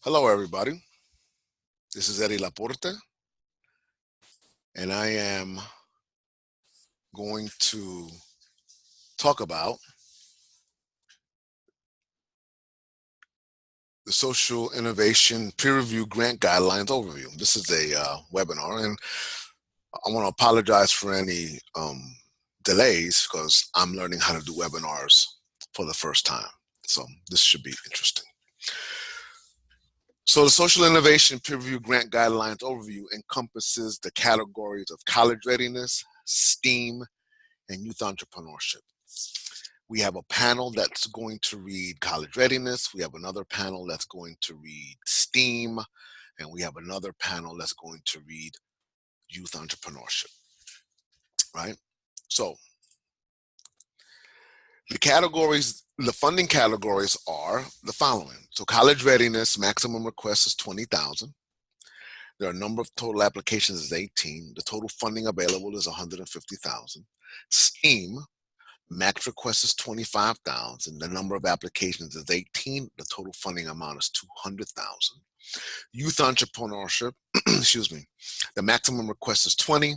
Hello, everybody. This is Eddie Laporte, and I am going to talk about the Social Innovation Peer Review Grant Guidelines Overview. This is a webinar, and I want to apologize for any delays because I'm learning how to do webinars for the first time. So this should be interesting. So the Social Innovation Peer Review Grant Guidelines Overview encompasses the categories of college readiness, STEAM, and youth entrepreneurship. We have a panel that's going to read college readiness. We have another panel that's going to read STEAM, and we have another panel that's going to read youth entrepreneurship, right? So the funding categories are the following. So college readiness, maximum request is 20,000. There are a number of total applications is 18. The total funding available is 150,000. STEAM, max request is 25,000. The number of applications is 18. The total funding amount is 200,000. Youth entrepreneurship, excuse me, the maximum request is 20.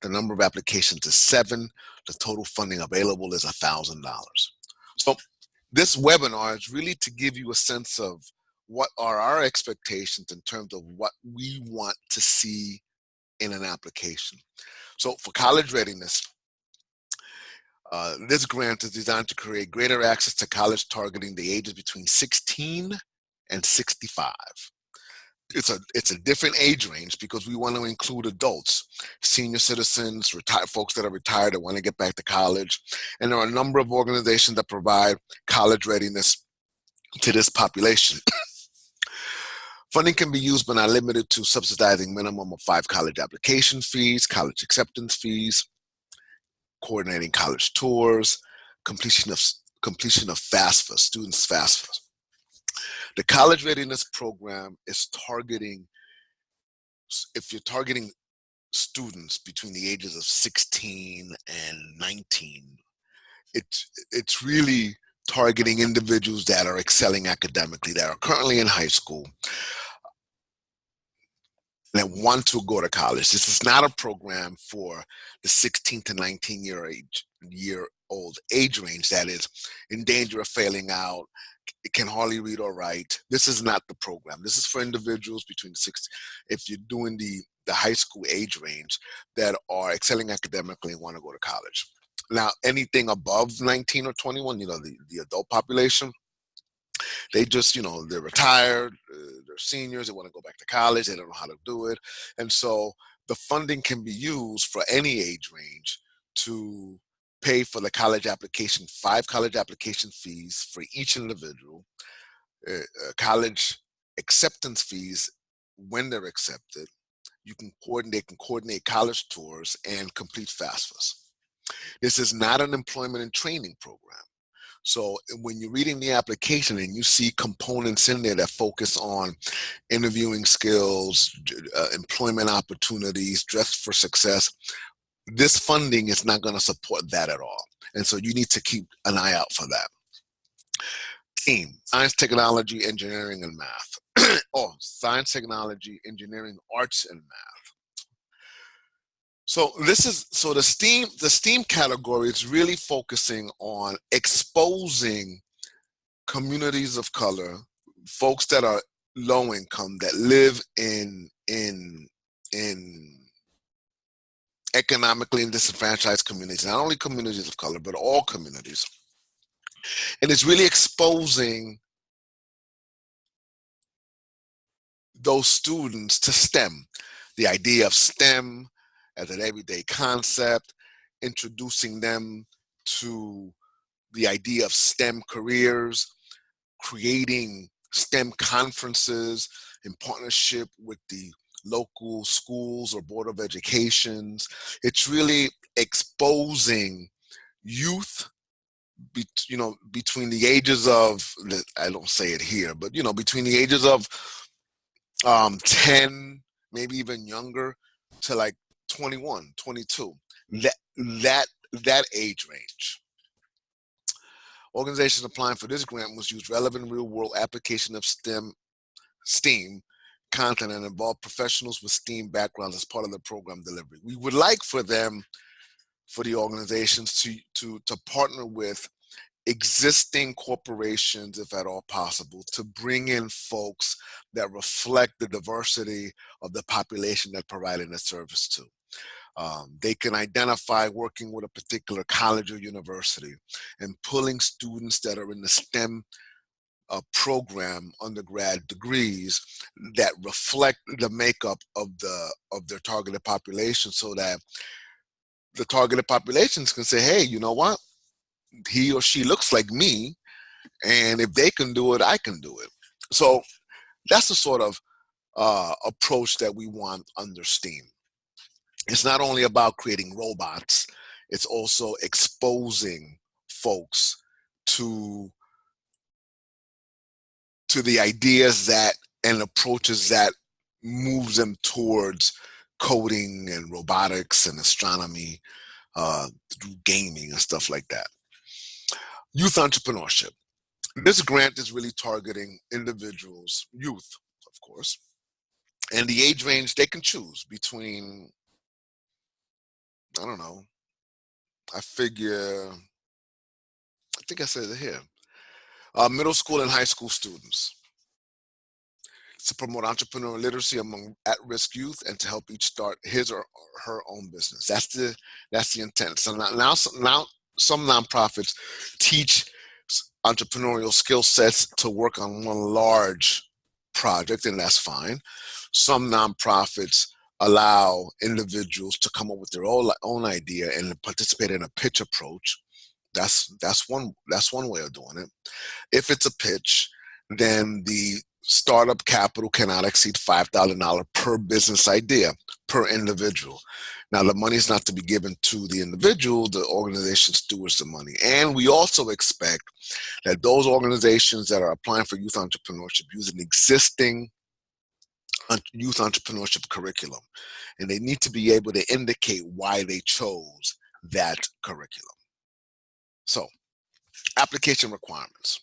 The number of applications is 7. The total funding available is $1,000. So this webinar is really to give you a sense of what are our expectations in terms of what we want to see in an application. So for college readiness, this grant is designed to create greater access to college targeting the ages between 16 and 65. It's a different age range because we want to include adults, senior citizens, retired folks that are retired that want to get back to college. And there are a number of organizations that provide college readiness to this population. Funding can be used but not limited to subsidizing minimum of 5 college application fees, college acceptance fees, coordinating college tours, completion of FAFSA, students' FAFSA. The college readiness program is targeting, if you're targeting students between the ages of 16 and 19, it's really targeting individuals that are excelling academically, that are currently in high school, that want to go to college. This is not a program for the 16 to 19-year-old age range that is in danger of failing out, it can hardly read or write. This is not the program. This is for individuals between 6, if you're doing the high school age range, that are excelling academically and want to go to college. Now, anything above 19 or 21, the adult population, they just, they're retired, they're seniors, they want to go back to college, they don't know how to do it. And so the funding can be used for any age range to pay for the college application, 5 college application fees for each individual, college acceptance fees when they're accepted. They can coordinate college tours and complete FAFSAs. This is not an employment and training program. So when you're reading the application and you see components in there that focus on interviewing skills, employment opportunities, dress for success, this funding is not going to support that at all. And so you need to keep an eye out for that. STEAM, science, technology, engineering, and math. Science, technology, engineering, arts, and math. So the STEAM category is really focusing on exposing communities of color, folks that are low income, that live in economically disadvantaged communities, not only communities of color, but all communities. And it's really exposing those students to STEM, the idea of STEM as an everyday concept, introducing them to the idea of STEM careers, creating STEM conferences in partnership with the local schools or Board of Educations. It's really exposing youth, between the ages of, I don't say it here, but between the ages of 10, maybe even younger, to like 21, 22, that age range. Organizations applying for this grant must use relevant real-world application of STEM STEAM content and involve professionals with STEAM backgrounds as part of the program delivery. We would like for the organizations to partner with existing corporations, if at all possible, to bring in folks that reflect the diversity of the population they're providing a service to. They can identify working with a particular college or university and pulling students that are in the STEM program, undergrad degrees, that reflect the makeup of their targeted population, so that the targeted populations can say, hey, you know what? He or she looks like me, and if they can do it, I can do it. So that's the sort of approach that we want under STEAM. It's not only about creating robots, it's also exposing folks to the ideas that and approaches that moves them towards coding and robotics and astronomy, through gaming and stuff like that. Youth entrepreneurship. This grant is really targeting individuals, youth, of course, and the age range they can choose between, I don't know, I think I said it here, middle school and high school students, to promote entrepreneurial literacy among at-risk youth and to help each start his or her own business. That's the intent. So now some nonprofits teach entrepreneurial skill sets to work on one large project, and that's fine. Some nonprofits allow individuals to come up with their own idea and participate in a pitch approach. That's one way of doing it. If it's a pitch, then the startup capital cannot exceed $5,000 per business idea per individual. Now, the money is not to be given to the individual. The organization stewards the money. And we also expect that those organizations that are applying for youth entrepreneurship use an existing youth entrepreneurship curriculum, and they need to be able to indicate why they chose that curriculum. So, application requirements.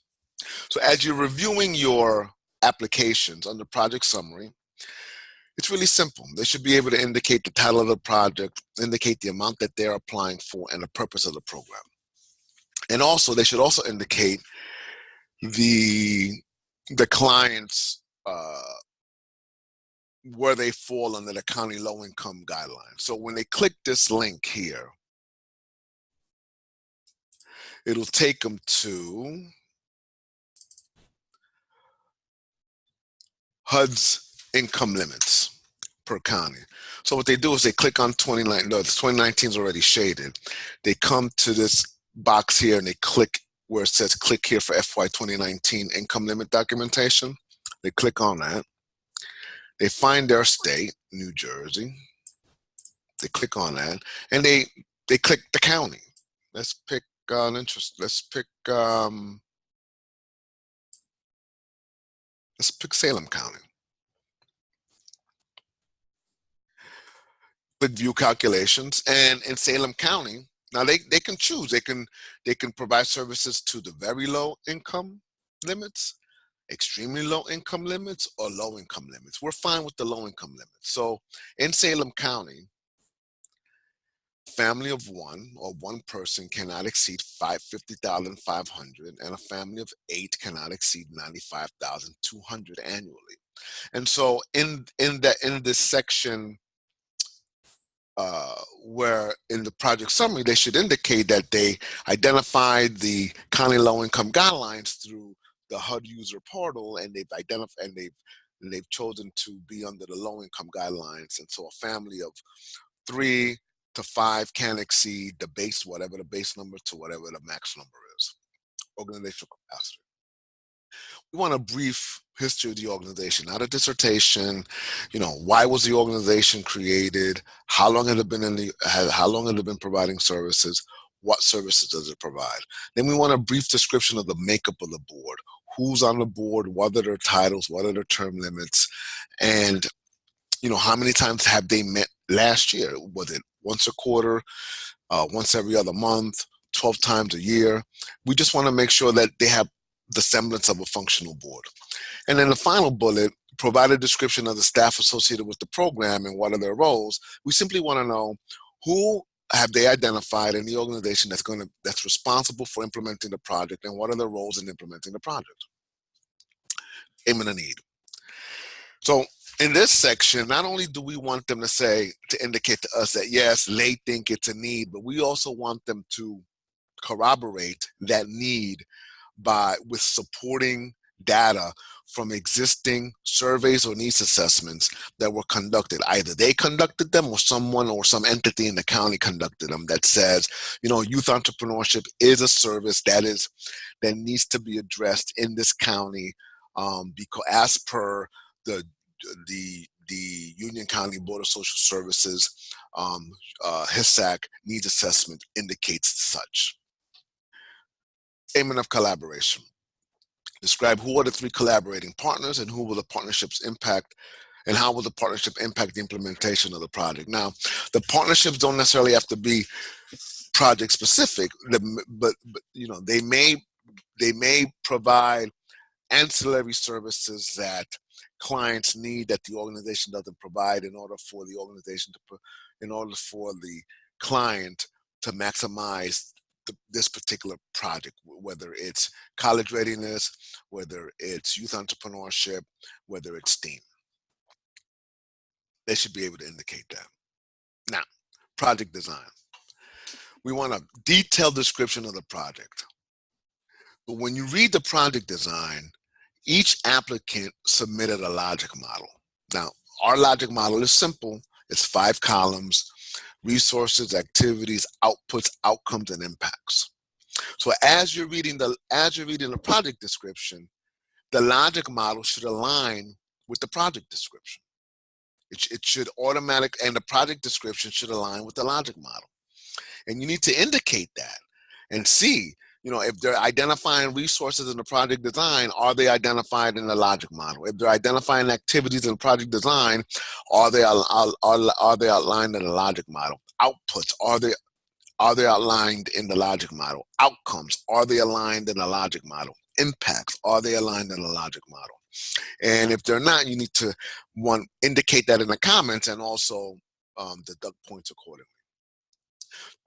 So as you're reviewing your applications under project summary, it's really simple. They should be able to indicate the title of the project, indicate the amount that they're applying for, and the purpose of the program. And also, they should also indicate the client's where they fall under the county low-income guidelines. So when they click this link here, it'll take them to HUD's income limits per county. So what they do is they click on 2019 is already shaded. They come to this box here and they click where it says click here for FY 2019 income limit documentation. They click on that. They find their state, New Jersey. They click on that and they click the county. Let's pick an interest. Let's pick Salem County. Click view calculations, and in Salem County, now they can choose. They can provide services to the very low income limits, extremely low income limits, or low income limits. We're fine with the low income limits. So in Salem County, family of one or one person cannot exceed $50,500, and a family of 8 cannot exceed $95,200 annually. And so in this section, where in the project summary, they should indicate that they identified the county low-income guidelines through the HUD user portal, and they've identified and they've chosen to be under the low-income guidelines. And so a family of 3 to 5 can exceed the base, whatever the base number, to whatever the max number is. Organizational capacity. We want a brief history of the organization, not a dissertation. Why was the organization created? How long had it been how long had it been providing services? What services does it provide? Then we want a brief description of the makeup of the board. Who's on the board? What are their titles? What are their term limits? And how many times have they met last year? Was it once a quarter, once every other month, 12 times a year? We just want to make sure that they have the semblance of a functional board. And then the final bullet, provide a description of the staff associated with the program and what are their roles. We simply want to know who have they identified in the organization that's responsible for implementing the project, and what are their roles in implementing the project. Statement of need. So in this section, not only do we want them to indicate to us that yes, they think it's a need, but we also want them to corroborate that need with supporting data from existing surveys or needs assessments that were conducted. Either they conducted them or someone or some entity in the county conducted them, that says, youth entrepreneurship is a service that needs to be addressed in this county, because as per the Union County Board of Social Services HISAC needs assessment indicates such. Statement of collaboration. Describe who are the 3 collaborating partners and who will the partnerships impact, and how will the partnership impact the implementation of the project. Now, the partnerships don't necessarily have to be project specific, but they may provide ancillary services that clients need that the organization doesn't provide, in order for the client to maximize this particular project, whether it's college readiness, whether it's youth entrepreneurship, whether it's STEAM. They should be able to indicate that. Now, project design. We want a detailed description of the project. But when you read the project design, each applicant submitted a logic model. Now, our logic model is simple. It's 5 columns: resources, activities, outputs, outcomes, and impacts. So as you're reading the project description, the logic model should align with the project description. It should and the project description should align with the logic model. And you need to indicate that and see, if they're identifying resources in the project design, are they identified in the logic model? If they're identifying activities in the project design, are they outlined in the logic model? Outputs, are they outlined in the logic model? Outcomes, are they aligned in the logic model? Impacts, are they aligned in the logic model? And if they're not, you need to indicate that in the comments, and also deduct points accordingly.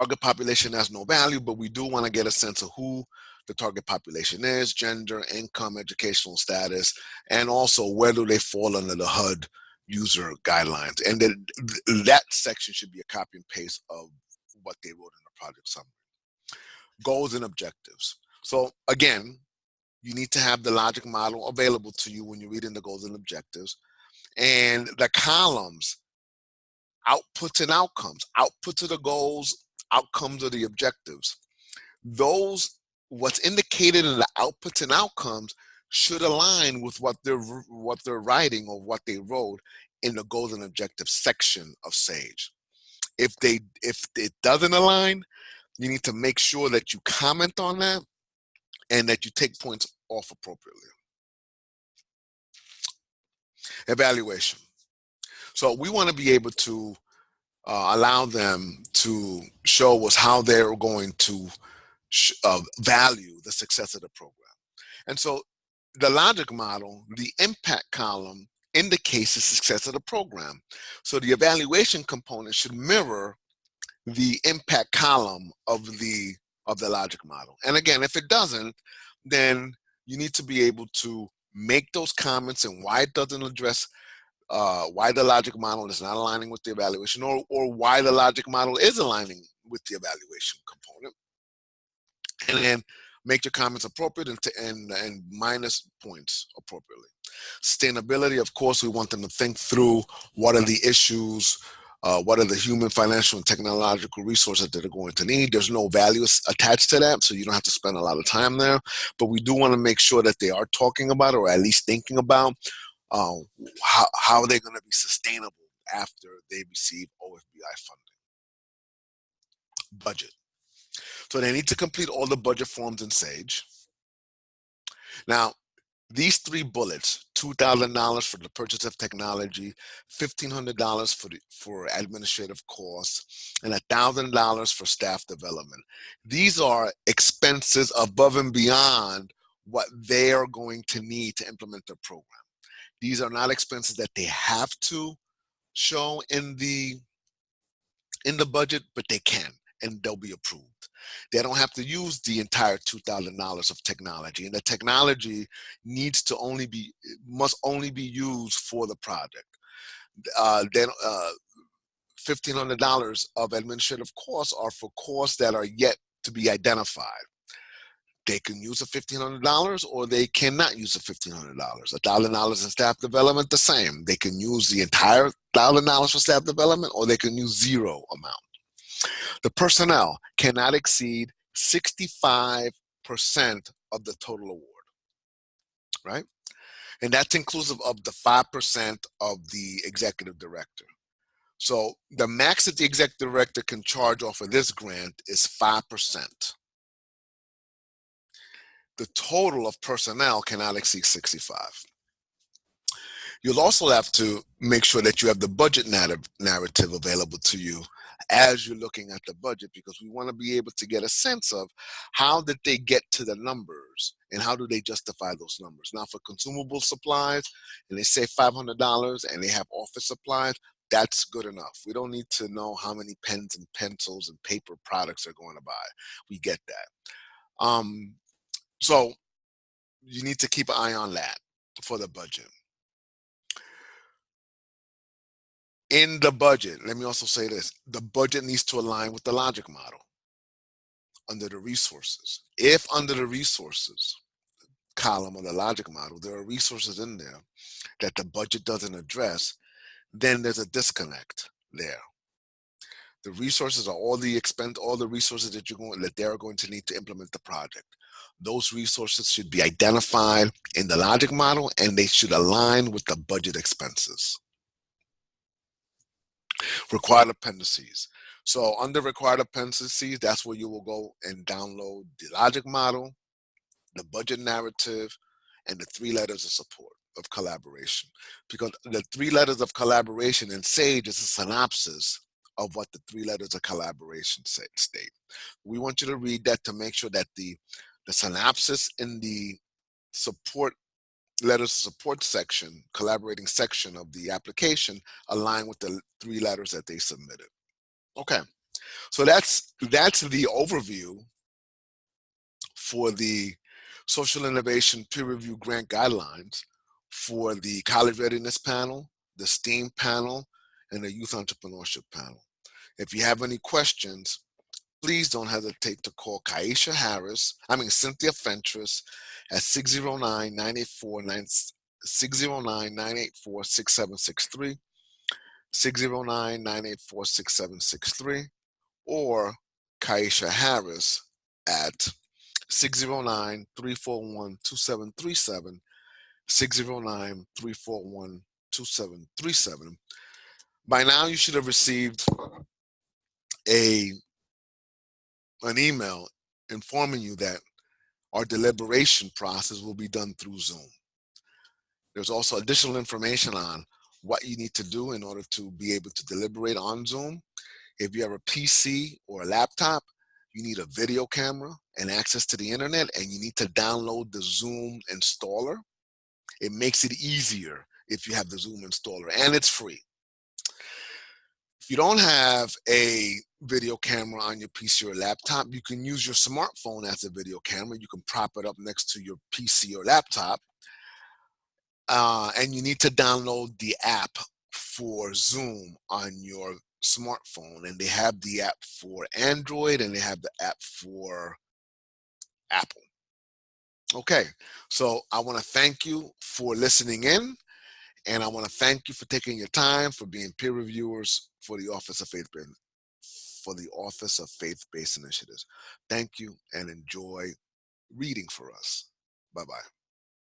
Target population has no value, but we do want to get a sense of who the target population is: gender, income, educational status, and also where do they fall under the HUD user guidelines. And then that section should be a copy and paste of what they wrote in the project summary. Goals and objectives. So again, you need to have the logic model available to you when you're reading the goals and objectives. And the columns: outputs and outcomes. Outputs are the goals, outcomes are the objectives. What's indicated in the outputs and outcomes should align with what they're writing, or what they wrote in the goals and objectives section of SAGE. If it doesn't align, you need to make sure that you comment on that and that you take points off appropriately. Evaluation. So we want to be able to allow them to show us how they're going to value the success of the program. And so the logic model, the impact column, indicates the success of the program. So the evaluation component should mirror the impact column of the logic model. And again, if it doesn't, then you need to be able to make those comments and why it doesn't address why the logic model is not aligning with the evaluation, or why the logic model is aligning with the evaluation component. And then make your comments appropriate and minus points appropriately. Sustainability, of course, we want them to think through what are the issues, what are the human, financial, and technological resources that they're going to need. There's no values attached to that, so you don't have to spend a lot of time there. But we do want to make sure that they are talking about, or at least thinking about, how they're going to be sustainable after they receive OFBI funding. Budget. So they need to complete all the budget forms in SAGE. Now, these 3 bullets: $2,000 for the purchase of technology, $1,500 for administrative costs, and $1,000 for staff development. These are expenses above and beyond what they are going to need to implement their program. These are not expenses that they have to show in the budget, but they can, and they'll be approved. They don't have to use the entire $2,000 of technology, and the technology must only be used for the project. Then $1,500 of administrative costs are for costs that are yet to be identified. They can use the $1,500 or they cannot use the $1,500. $1,000 in staff development, the same. They can use the entire $1,000 for staff development or they can use zero amount. The personnel cannot exceed 65% of the total award, right? And that's inclusive of the 5% of the executive director. So the max that the executive director can charge off of this grant is 5%. The total of personnel cannot exceed 65. You'll also have to make sure that you have the budget narrative available to you as you're looking at the budget, because we want to be able to get a sense of how did they get to the numbers and how do they justify those numbers. Now, for consumable supplies, and they say $500 and they have office supplies, that's good enough. We don't need to know how many pens and pencils and paper products they're going to buy. We get that. So you need to keep an eye on that for the budget. In the budget, let me also say this, the budget needs to align with the logic model under the resources. If under the resources column of the logic model, there are resources in there that the budget doesn't address, then there's a disconnect there. The resources are all the resources that they're going to need to implement the project. Those resources should be identified in the logic model and they should align with the budget expenses. Required appendices. So under required appendices, that's where you will go and download the logic model, the budget narrative, and the 3 letters of support of collaboration. Because the 3 letters of collaboration in SAGE is a synopsis of what the 3 letters of collaboration state. We want you to read that to make sure that the synopsis in the support letters of support section, collaborating section of the application align with the 3 letters that they submitted. Okay, so that's the overview for the Social Innovation Peer Review Grant Guidelines for the College Readiness Panel, the STEAM Panel, and the Youth Entrepreneurship Panel. If you have any questions, please don't hesitate to call Cynthia Fentress at 609-984-6763, 609-984-6763, or Kaisha Harris at 609-341-2737, 609-341-2737. By now, you should have received an email informing you that our deliberation process will be done through Zoom. There's also additional information on what you need to do in order to be able to deliberate on Zoom. If you have a PC or a laptop, you need a video camera and access to the internet, and you need to download the Zoom installer. It makes it easier if you have the Zoom installer, and it's free. If you don't have a video camera on your PC or laptop, you can use your smartphone as a video camera. You can prop it up next to your PC or laptop, and you need to download the app for Zoom on your smartphone. And they have the app for Android and they have the app for Apple. Okay, so I want to thank you for listening in, and I want to thank you for taking your time for being peer reviewers for the Office of Faith-Based Initiatives. Thank you and enjoy reading for us. Bye-bye.